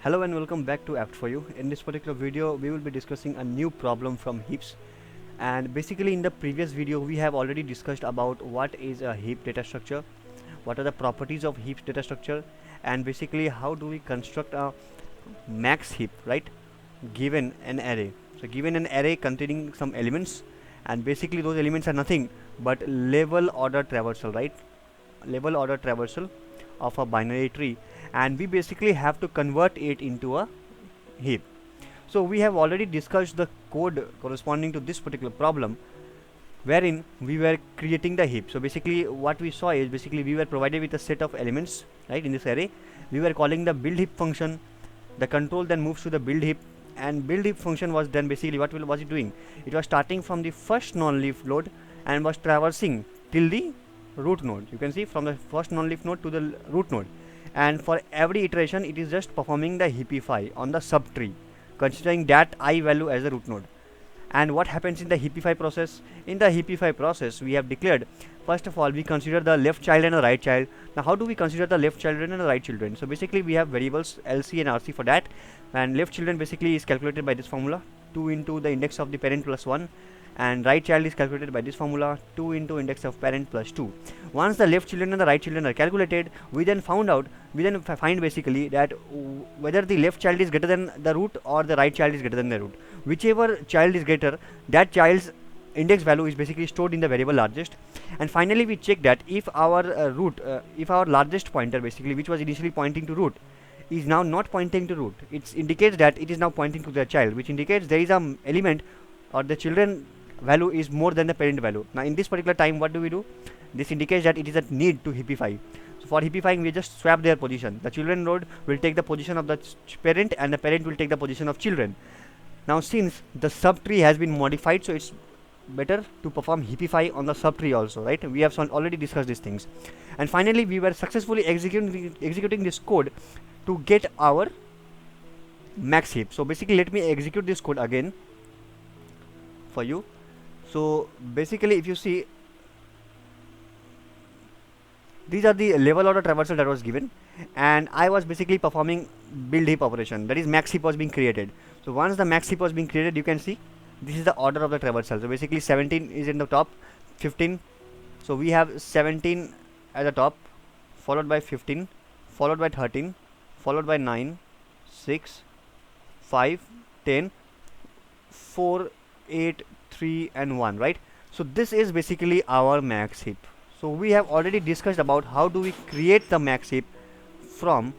Hello and welcome back to Apt for You. In this particular video, we will be discussing a new problem from heaps. And basically, in the previous video, we have already discussed about what is a heap data structure, what are the properties of heap data structure, and basically how do we construct a max heap, right? Given an array. So, given an array containing some elements, and basically those elements are nothing but level order traversal, right? Level order traversal of a binary tree, and we basically have to convert it into a heap. So we have already discussed the code corresponding to this particular problem, wherein we were creating the heap. So basically what we saw is basically we were provided with a set of elements, right, in this array. We were calling the build heap function. The control then moves to the build heap, and build heap function was then basically what was it doing? It was starting from the first non-leaf node and was traversing till the root node. You can see from the first non-leaf node to the root node, and for every iteration it is just performing the heapify on the subtree, considering that I value as the root node. And what happens in the heapify process? In the heapify process, we have declared, first of all, we consider the left child and the right child. Now how do we consider the left children and the right children? So basically we have variables LC and RC for that, and left children basically is calculated by this formula, 2 into the index of the parent plus 1, and right child is calculated by this formula, 2 into index of parent plus 2. Once the left children and the right children are calculated, we then find basically that whether the left child is greater than the root or the right child is greater than the root. Whichever child is greater, that child's index value is basically stored in the variable largest. And finally we check that if our if our largest pointer basically, which was initially pointing to root, is now not pointing to root, it indicates that it is now pointing to the child, which indicates there is an element or the children value is more than the parent value. Now in this particular time, what do? This indicates that it is a need to heapify. So for heapifying, we just swap their position. The children node will take the position of the parent, and the parent will take the position of children. Now since the subtree has been modified, so it's better to perform heapify on the subtree also, right? We have already discussed these things. And finally we were successfully executing this code to get our max heap. So basically let me execute this code again for you. So basically if you see, these are the level order traversal that was given, and I was basically performing build heap operation, that is max heap was being created. So once the max heap was being created, you can see this is the order of the traversal. So basically 17 is in the top, 15, so we have 17 at the top, followed by 15, followed by 13, followed by 9, 6, 5, 10, 4, 8, 3 and 1, right? So this is basically our max heap. So we have already discussed about how do we create the max heap from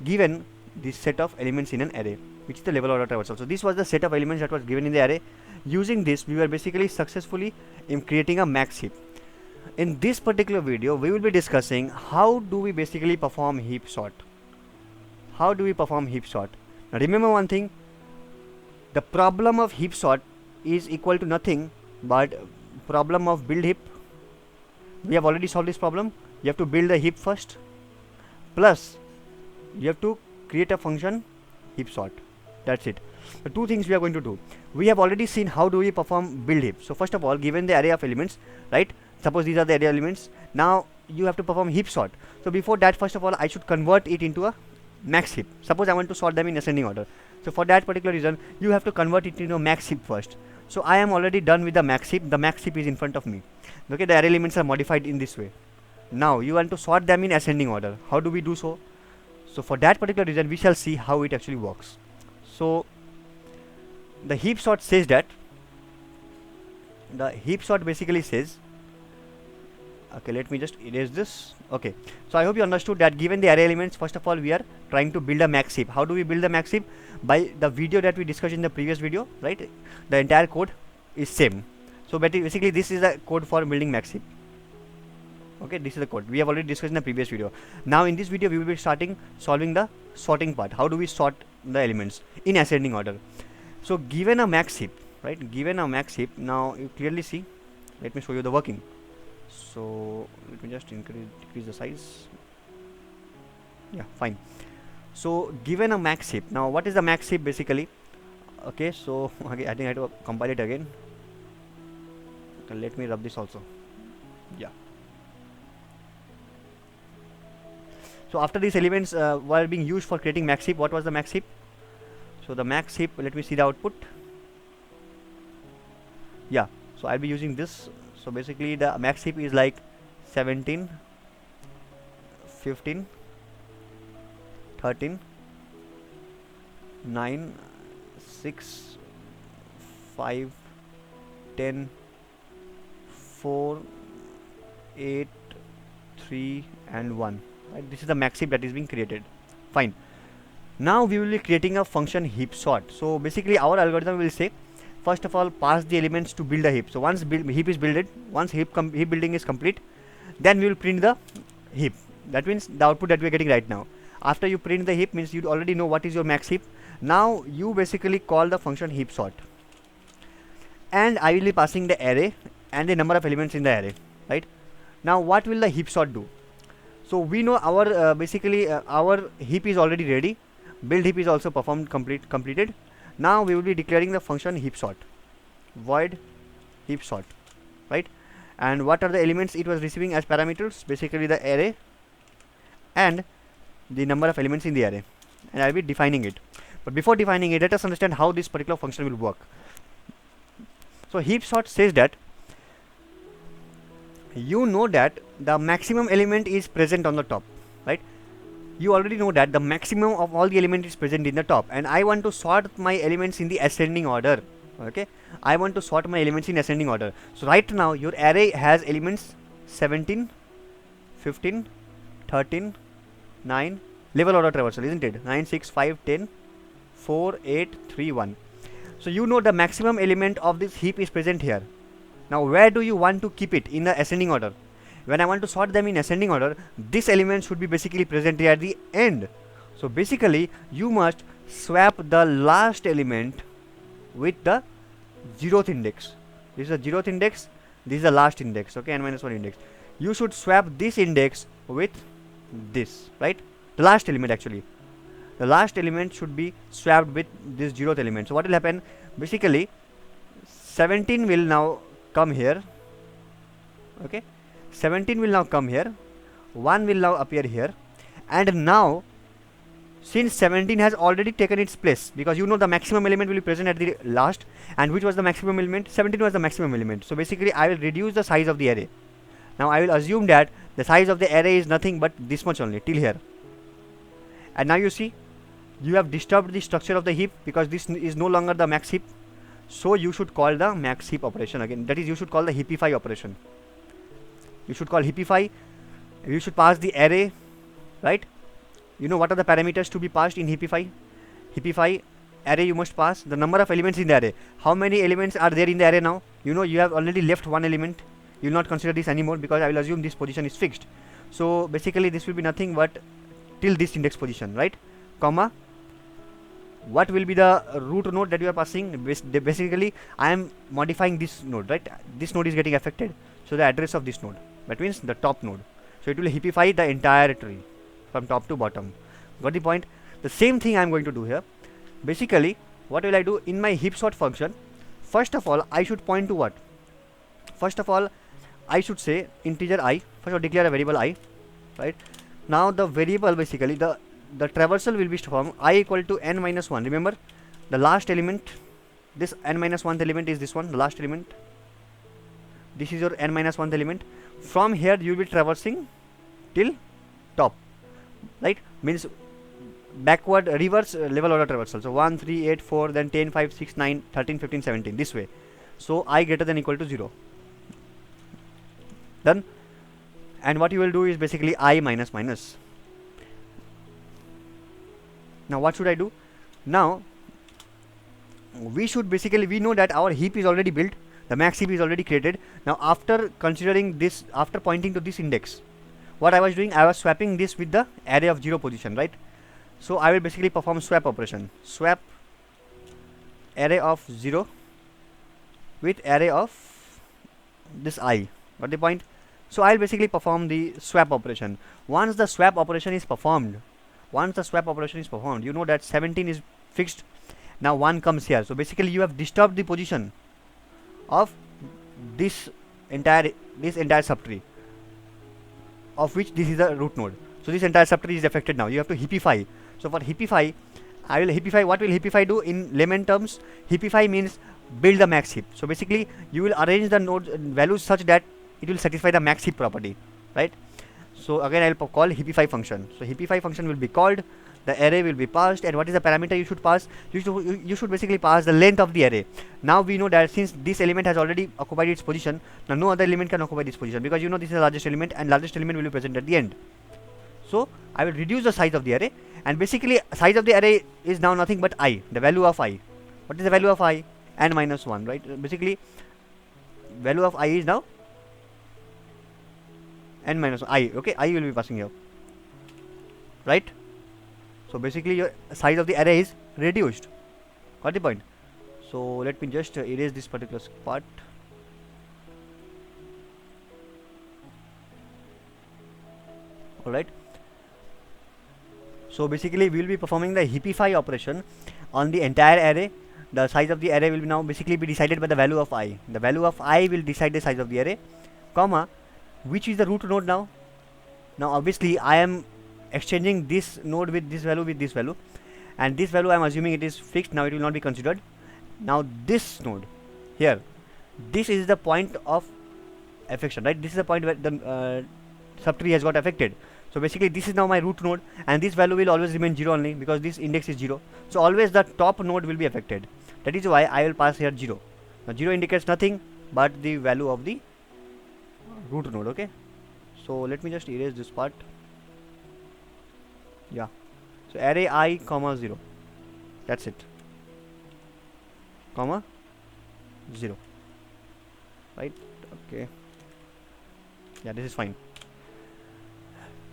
given this set of elements in an array, which is the level order traversal. So this was the set of elements that was given in the array. Using this, we were basically successfully in creating a max heap. In this particular video, we will be discussing how do we basically perform heap sort. How do we perform heap sort? Now remember one thing, the problem of heap sort is equal to nothing but problem of build heap. We have already solved this problem. You have to build a heap first, plus you have to create a function heap sort. That's it. The two things we are going to do. We have already seen how do we perform build heap. So first of all, given the array of elements, right, suppose these are the array elements, now you have to perform heap sort. So before that, first of all, I should convert it into a max heap. Suppose I want to sort them in ascending order. So for that particular reason, you have to convert it into a max heap first. So I am already done with the max heap. The max heap is in front of me. Okay, the array elements are modified in this way. Now you want to sort them in ascending order. How do we do so? So for that particular reason, we shall see how it actually works. So the heap sort says that, the heap sort basically says, okay, let me just erase this. Okay, so I hope you understood that given the array elements, first of all we are trying to build a max heap. How do we build a max heap? By the video that we discussed in the previous video, right? The entire code is same. So basically this is the code for building max heap. Okay, this is the code we have already discussed in the previous video. Now in this video we will be solving the sorting part. How do we sort the elements in ascending order? So given a max heap, right, given a max heap, now you clearly see, let me show you the working. So let me just decrease the size. Yeah, fine. So given a max heap, now what is the max heap basically? Okay, so okay, I think I have to compile it again. Okay, let me rub this also. Yeah. So after these elements were being used for creating max heap, what was the max heap? So the max heap, let me see the output. Yeah, so I'll be using this. So basically the max heap is like 17, 15, 13, 9, 6, 5, 10, 4, 8, 3 and 1. Right? This is the max heap that is being created. Fine. Now we will be creating a function heap sort. So basically our algorithm will say, first of all, pass the elements to build a heap. So once heap is built, once heap building is complete, then we will print the heap. That means the output that we are getting right now. After you print the heap, means you already know what is your max heap. Now you basically call the function heap sort, and I will be passing the array and the number of elements in the array. Right? Now what will the heap sort do? So we know our our heap is already ready. Build heap is also completed. Now we will be declaring the function heap sort, void heap sort, right? And what are the elements it was receiving as parameters? Basically the array and the number of elements in the array, and I will be defining it. But before defining it, let us understand how this particular function will work. So heap sort says that you know that the maximum element is present on the top, right? You already know that the maximum of all the elements is present in the top, and I want to sort my elements in the ascending order. Okay, I want to sort my elements in ascending order. So right now your array has elements 17, 15, 13, 9, level order traversal, isn't it? 9, 6, 5, 10, 4, 8, 3, 1. So you know the maximum element of this heap is present here. Now where do you want to keep it in the ascending order? When I want to sort them in ascending order, this element should be basically present here at the end. So basically you must swap the last element with the 0th index. This is the 0th index, this is the last index, okay, n-1 index. You should swap this index with this, right? The last element actually. The last element should be swapped with this 0th element. So what will happen? Basically 17 will now come here, okay? 17 will now come here, 1 will now appear here, and now since 17 has already taken its place, because you know the maximum element will be present at the last, and which was the maximum element? 17 was the maximum element. So basically I will reduce the size of the array. Now I will assume that the size of the array is nothing but this much only, till here. And now you see, you have disturbed the structure of the heap, because this is no longer the max heap. So you should call the max heap operation again, that is you should call the heapify operation. You should call heapify. You should pass the array, right? You know what are the parameters to be passed in heapify? Heapify array, you must pass the number of elements in the array. How many elements are there in the array now? You know you have already left one element. You will not consider this anymore, because I will assume this position is fixed. So basically this will be nothing but till this index position, right? Comma, what will be the root node that you are passing? Basically I am modifying this node, right? This node is getting affected, so the address of this node, that means the top node. So it will heapify the entire tree from top to bottom. Got the point? The same thing I am going to do here. Basically what will I do in my heap sort function? First of all I should point to what? First of all I should say integer I. First of all declare a variable I, right? Now the variable, basically the traversal will be from I equal to n minus 1. Remember the last element, this n minus 1th element is this one, the last element. This is your n minus 1th element. From here you will be traversing till top, right? Means backward, reverse level order traversal. So 1, 3, 8, 4, then 10, 5, 6, 9, 13, 15, 17, this way. So I greater than equal to 0. Done. And what you will do is basically I minus minus. Now what should I do? Now we should basically, we know that our heap is already built, the max heap is already created. Now after considering this, after pointing to this index, what I was doing, I was swapping this with the array of 0 position, right? So I will basically perform swap operation. Swap array of 0 with array of this I. Got the point? So I will basically perform the swap operation. Once the swap operation is performed, you know that 17 is fixed. Now 1 comes here. So basically you have disturbed the position of this entire subtree, of which this is the root node. So this entire subtree is affected now. You have to heapify. So for heapify, I will heapify. What will heapify do in layman terms? Heapify means build the max heap. So basically you will arrange the node values such that it will satisfy the max heap property, right? So again I will call heapify function. So heapify function will be called, the array will be passed, and what is the parameter you should pass? You should basically pass the length of the array. Now we know that since this element has already occupied its position, now no other element can occupy this position, because you know this is the largest element, and largest element will be present at the end. So I will reduce the size of the array, and basically size of the array is now nothing but I, the value of I. What is the value of I? N minus 1, right? Basically value of I is now n minus I. Okay, I will be passing here, right? So basically your size of the array is reduced. Got the point? So let me just erase this particular part. Alright, so basically we will be performing the heapify operation on the entire array. The size of the array will now basically be decided by the value of I. The value of I will decide the size of the array, comma, which is the root node now. Now obviously I am exchanging this node with this value, and this value I am assuming it is fixed. Now it will not be considered. Now this node here, this is the point of affection, right? This is the point where the subtree has got affected. So basically this is now my root node, and this value will always remain 0 only, because this index is 0. So always the top node will be affected. That is why I will pass here 0. Now 0 indicates nothing but the value of the root node. Okay, so let me just erase this part. Yeah, so array I comma 0, that's it, comma 0, right? Okay, yeah, this is fine.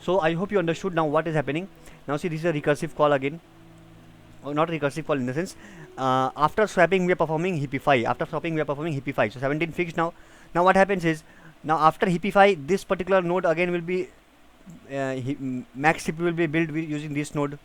So I hope you understood now what is happening. Now see, this is a recursive call again, or not recursive call in the sense, after swapping we are performing heapify. So 17 fixed now. Now what happens is, now after heapify, this particular node again will be max heap will be built using this node,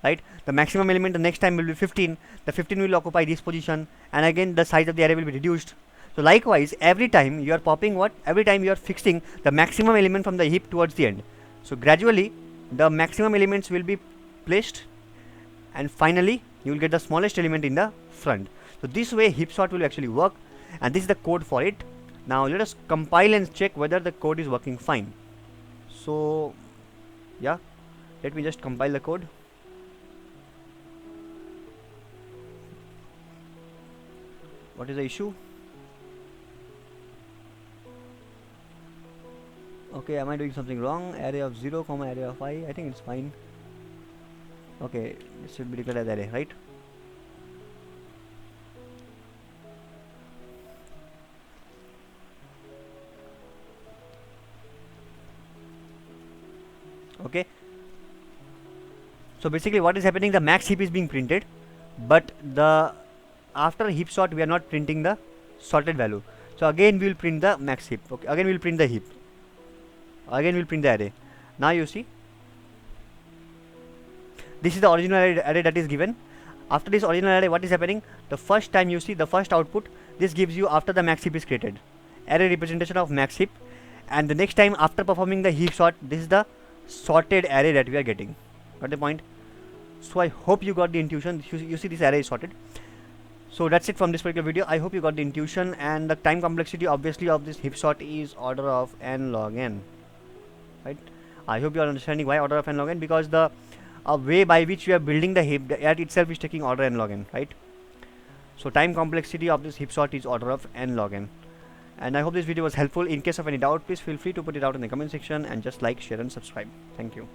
right? The maximum element the next time will be 15. The 15 will occupy this position, and again the size of the array will be reduced. So likewise, every time you are popping what? Every time you are fixing the maximum element from the heap towards the end. So gradually the maximum elements will be placed, and finally you will get the smallest element in the front. So this way heap sort will actually work, and this is the code for it. Now let us compile and check whether the code is working fine. So yeah, let me just compile the code. What is the issue? Okay, am I doing something wrong? Array of 0 comma array of I think it's fine. Okay, it should be declared as array, right? Okay, so basically what is happening, the max heap is being printed, but the after heap sort we are not printing the sorted value. So again we will print the max heap. Okay, again we will print the heap, again we will print the array. Now you see, this is the original array that is given. After this original array, what is happening, the first time you see the first output, this gives you after the max heap is created, array representation of max heap, and the next time after performing the heap sort, this is the sorted array that we are getting. Got the point? So I hope you got the intuition. You see this array is sorted. So that's it from this particular video. I hope you got the intuition, and the time complexity obviously of this heap sort is order of n log n, right? I hope you are understanding why order of n log n, because the way by which we are building the heap, that itself is taking order n log n, right? So time complexity of this heap sort is order of n log n. And I hope this video was helpful. In case of any doubt, please feel free to put it out in the comment section, and just like, share and subscribe. Thank you.